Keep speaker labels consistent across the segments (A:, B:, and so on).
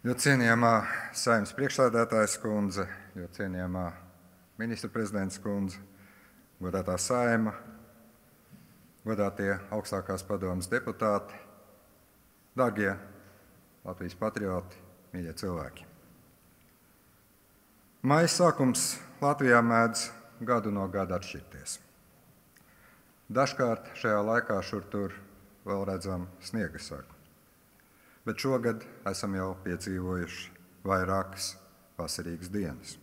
A: Jo cienījamā Saeimas priekšsēdētājas kundze, jo cienījamā ministra prezidents kundze, godātā Saeima, godātie augstākās padomes deputāti, dārgie Latvijas patrioti, mīļie cilvēki. Maija sākums Latvijā mēdz gadu no gada atšķirties. Dažkārt šajā laikā šur tur vēl redzam sniega sagu. Bet šogad esam jau piedzīvojuši vairākas vasarīgas dienas.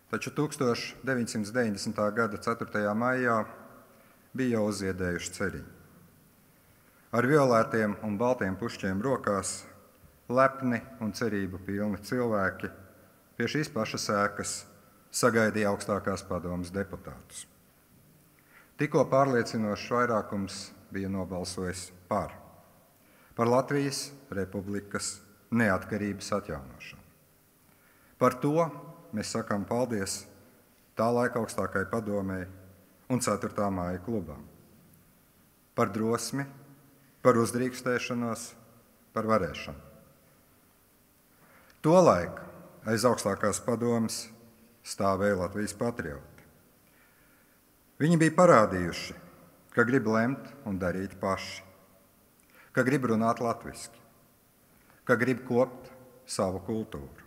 A: Taču 1990. gada 4. maijā bija jau uzziedējuši ceriņi. Ar violētiem un baltiem pušķiem rokās lepni un cerību pilni cilvēki pie šīs pašas ēkas sagaidīja augstākās padomes deputātus. Tikko pārliecinošs vairākums bija nobalsojis par Latvijas Republikas neatkarības atjaunošanu. Par to mēs sakām paldies tā laika augstākajai padomei un 4. māja klubam. Par drosmi, par uzdrīkstēšanos, par varēšanu. Tolaik aiz augstākās padomes stāvēja Latvijas patrioti. Viņi bija parādījuši, ka grib lemt un darīt paši, ka grib runāt latviski, ka grib kopt savu kultūru,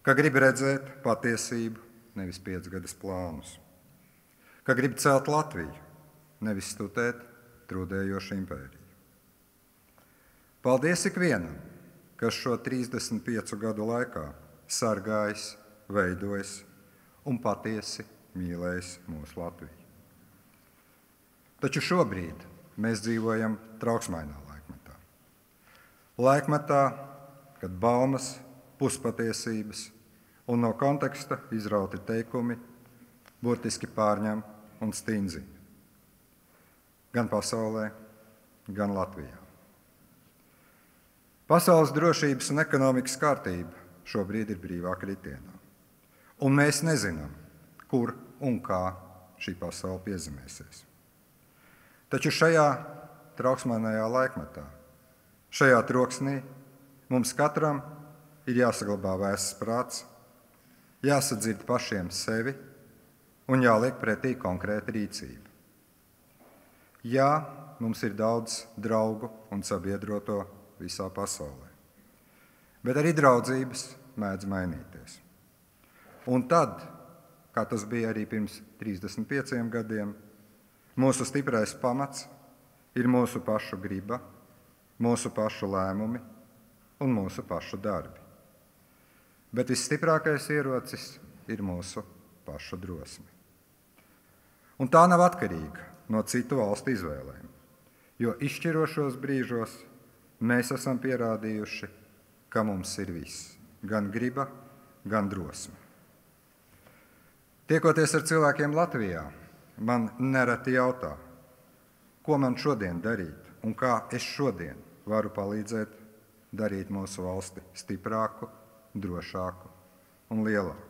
A: ka grib redzēt patiesību, nevis 5-gadus plānus, ka grib celt Latviju, nevis studēt trūdējošu impēriju. Paldies ikvienam, kas šo 35 gadu laikā sargājis, veidojis un patiesi mīlējis mūsu Latviju. Taču šobrīd mēs dzīvojam trauksmainā laikmetā. Laikmetā, kad baumas, puspatiesības un no konteksta izrauti teikumi burtiski pārņem un stingzina. Gan pasaulē, gan Latvijā. Pasaules drošības un ekonomikas kārtība šobrīd ir brīvā kritienā. Un mēs nezinām, kur un kā šī pasaule piezemēsies. Taču šajā trauksmainajā laikmetā, šajā troksnī mums katram ir jāsaglabā vēss prāts, jāsadzird pašiem sevi un jāliek pretī konkrēta rīcība. Jā, mums ir daudz draugu un sabiedroto visā pasaulē, bet arī draudzības mēdz mainīties. Un tad, kā tas bija arī pirms 35 gadiem, mūsu stiprais pamats ir mūsu pašu griba, mūsu pašu lēmumi un mūsu pašu darbi. Bet visstiprākais ierocis ir mūsu pašu drosme. Un tā nav atkarīga no citu valstu izvēlēm, jo izšķirošos brīžos mēs esam pierādījuši, ka mums ir viss, gan griba, gan drosme. Tiekoties ar cilvēkiem Latvijā, man nereti jautā, ko man šodien darīt un kā es šodien varu palīdzēt darīt mūsu valsti stiprāku, drošāku un lielāku.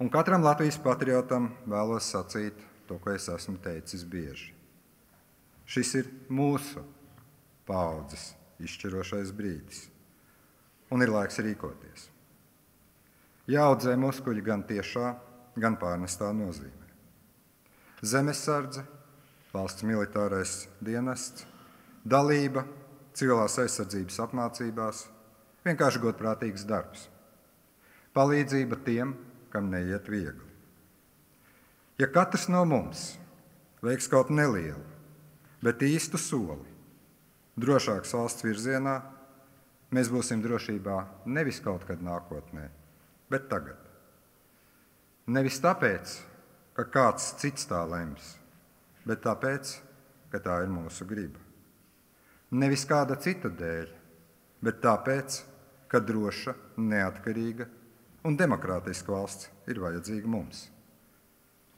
A: Un katram Latvijas patriotam vēlos sacīt to, ko es esmu teicis bieži. Šis ir mūsu paaudzes izšķirošais brīdis, un ir laiks rīkoties. Jāaudzē muskuļi gan tiešā, gan pārnestā nozīmē. Zemesardze, valsts militārais dienests, dalība civilās aizsardzības apmācībās, vienkārši godprātīgs darbs. Palīdzība tiem, kam neiet viegli. Ja katrs no mums veiks kaut nelielu, bet īstu soli drošāks valsts virzienā, mēs būsim drošībā nevis kaut kad nākotnē, bet tagad. Nevis tāpēc, ka kāds cits tā lems, bet tāpēc, ka tā ir mūsu griba. Nevis kāda cita dēļ, bet tāpēc, ka droša, neatkarīga un demokrātiska valsts ir vajadzīga mums.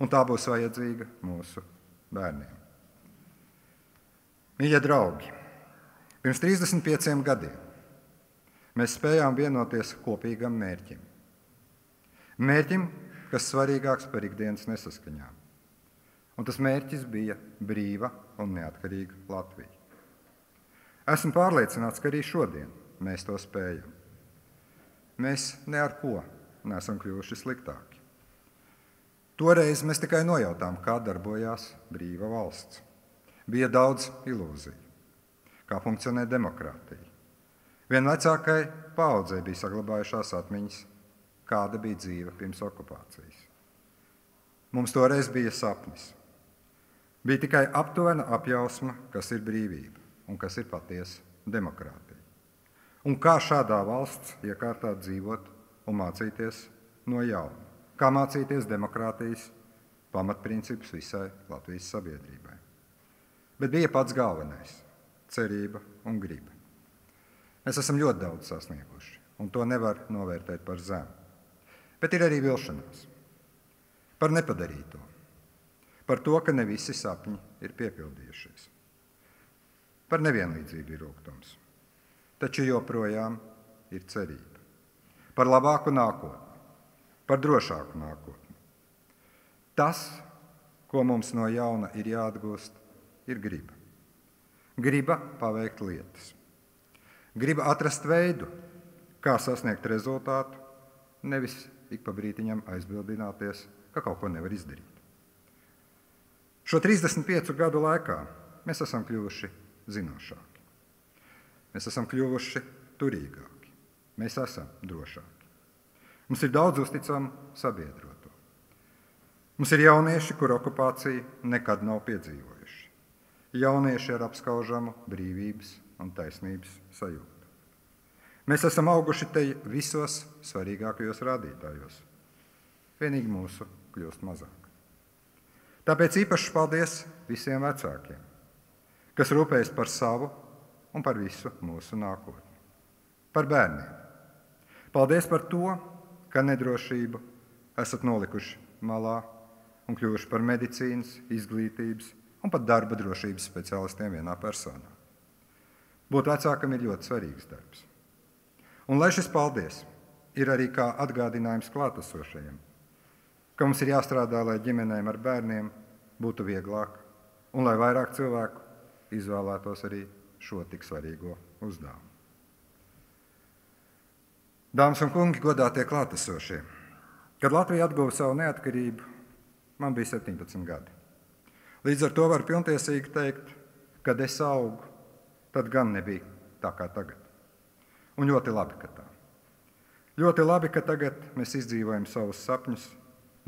A: Un tā būs vajadzīga mūsu bērniem. Mīļie draugi, pirms 35 gadiem mēs spējām vienoties kopīgam mērķim. Mērķim, kas svarīgāks par ikdienas nesaskaņām. Un tas mērķis bija brīva un neatkarīga Latvija. Esmu pārliecināts, ka arī šodien mēs to spējam. Mēs ne ar ko neesam kļuvuši sliktāki. Toreiz mēs tikai nojautām, kā darbojās brīva valsts. Bija daudz ilūziju, kā funkcionē demokrātija. Vien vecākai paaudzei bija saglabājušās atmiņas, kāda bija dzīve pirms okupācijas. Mums toreiz bija sapnis. Bija tikai aptuvena apjausma, kas ir brīvība un kas ir patiesa demokrātija. Un kā šādā valsts iekārtā dzīvot un mācīties no jauna. Kā mācīties demokrātijas pamatprincipus visai Latvijas sabiedrībai. Bet bija pats galvenais – cerība un griba. Mēs esam ļoti daudz sasnieguši, un to nevar novērtēt par zemu. Bet ir arī vilšanās. Par nepadarīto. Par to, ka ne visi sapņi ir piepildījušies. Par nevienlīdzību ir rūgtums. Taču joprojām ir cerība. Par labāku nākotni. Par drošāku nākotni. Tas, ko mums no jauna ir jāatgūst, ir griba. Griba paveikt lietas. Griba atrast veidu, kā sasniegt rezultātu, nevis ik pa brītiņam aizbildināties, ka kaut ko nevar izdarīt. Šo 35 gadu laikā mēs esam kļuvuši zinošāki. Mēs esam kļuvuši turīgāki. Mēs esam drošāki. Mums ir daudz uzticamu sabiedroto. Mums ir jaunieši, kur okupāciju nekad nav piedzīvojuši. Jaunieši ar apskaužamu brīvības un taisnības sajūtu. Mēs esam auguši te visos svarīgākajos rādītājos. Vienīgi mūsu kļūst mazāk. Tāpēc īpaši paldies visiem vecākiem, kas rūpējas par savu un par visu mūsu nākotni. Par bērniem. Paldies par to, ka nedrošību esat nolikuši malā un kļuvuši par medicīnas, izglītības un pat darba drošības speciālistiem vienā personā. Būt vecākam ir ļoti svarīgs darbs. Un lai šis paldies ir arī kā atgādinājums klātesošajiem, ka mums ir jāstrādā, lai ģimenēm ar bērniem būtu vieglāk un lai vairāk cilvēku izvēlētos arī šo tik svarīgo uzdevumu. Dāmas un kungi, godātie klātesošie, kad Latvija atguva savu neatkarību, man bija 17 gadi. Līdz ar to var pilntiesīgi teikt, kad es augu, tad gan nebija tā kā tagad. Un ļoti labi, ka tā. Ļoti labi, ka tagad mēs izdzīvojam savus sapņus,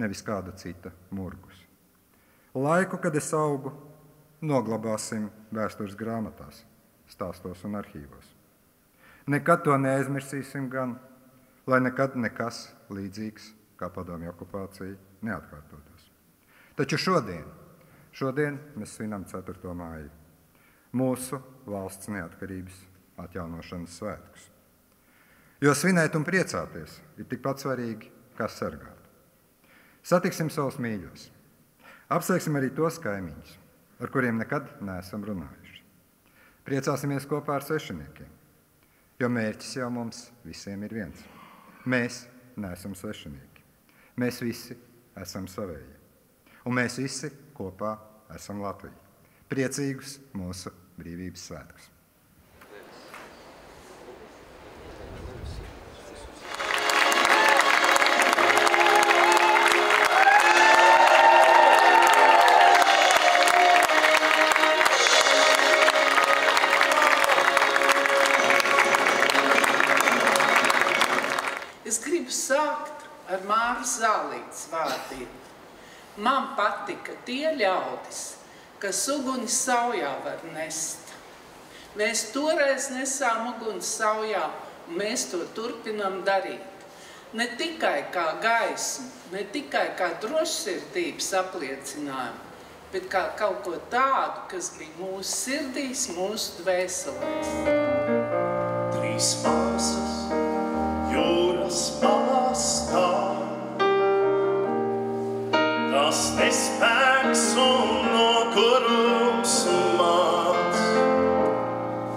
A: nevis kāda cita murgus. Laiku, kad es augu, noglabāsim vēstures grāmatās, stāstos un arhīvos. Nekad to neaizmirsīsim gan, lai nekad nekas līdzīgs kā padomju okupācija neatkārtotos. Taču šodien mēs svinam 4. māju, mūsu valsts neatkarības atjaunošanas svētkus. Jo svinēt un priecāties ir tikpat svarīgi, kā sargāt. Satiksim savus mīļos. Apsveiksim arī tos kaimiņus, ar kuriem nekad neesam runājuši. Priecāsimies kopā ar svešiniekiem, jo mērķis jau mums visiem ir viens. Mēs neesam svešinieki. Mēs visi esam savēji. Un mēs visi kopā esam Latvija. Priecīgus mūsu brīvības svētkus!
B: Es gribu sākt ar Māras Zālītes vārdiem. Man patika tie ļaudis, kas uguni saujā var nest. Mēs toreiz nesām uguni saujā, un mēs to turpinam darīt. Ne tikai kā gaismu, ne tikai kā drošsirdības apliecinājumu, bet kā kaut ko tādu, kas bija mūsu sirdīs, mūsu dvēselēs.
C: Trīs māsas jūras malā stāv, tas nespēks un nokurums māc.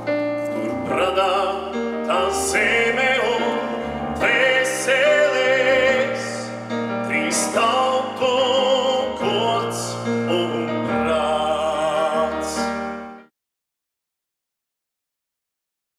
C: Tur pradā tā zem